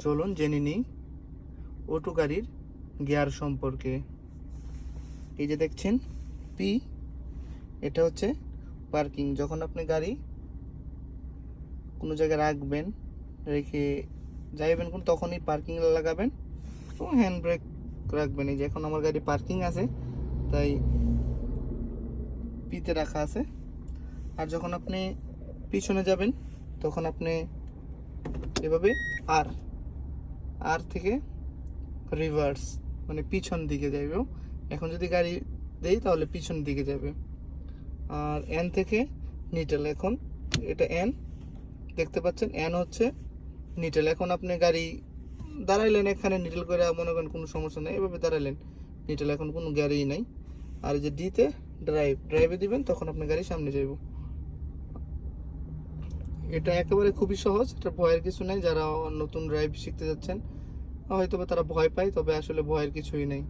চলুন জেনে নিই অটো গাড়ির গিয়ার সম্পর্কে। এই যে দেখছেন পি, এটা হচ্ছে পার্কিং। যখন আপনি গাড়ি কোনো জায়গায় রাখবেন, রেখে যাইবেন কোন, তখনই পার্কিং লাগাবেন ও হ্যান্ড ব্রেক রাখবেন। এই যে এখন আমার গাড়ি পার্কিং আছে তাই পিতে রাখা আছে। আর যখন আপনি পিছনে যাবেন তখন আপনি এভাবে আর আর থেকে রিভার্স, মানে পিছন দিকে যাইবে। এখন যদি গাড়ি দেই তাহলে পিছন দিকে যাবে। আর এন থেকে নিটেল, এখন এটা এন দেখতে পাচ্ছেন, এন হচ্ছে নিটেল। এখন আপনি গাড়ি দাঁড়াইলেন এখানে নিটেল করে, মনে করেন কোনো সমস্যা নেই, এভাবে দাঁড়াইলেন নিটেল, এখন কোনো গাড়িই নাই। আর এই যে ডিতে ড্রাইভে দিবেন, তখন আপনি গাড়ি সামনে যাইব। এটা একেবারে খুবই সহজ, এটা ভয়ের কিছু নাই। যারা নতুন ড্রাইভ শিখতে যাচ্ছেন হয়তো তারা ভয় পায়, তবে আসলে ভয়ের কিছুই নেই।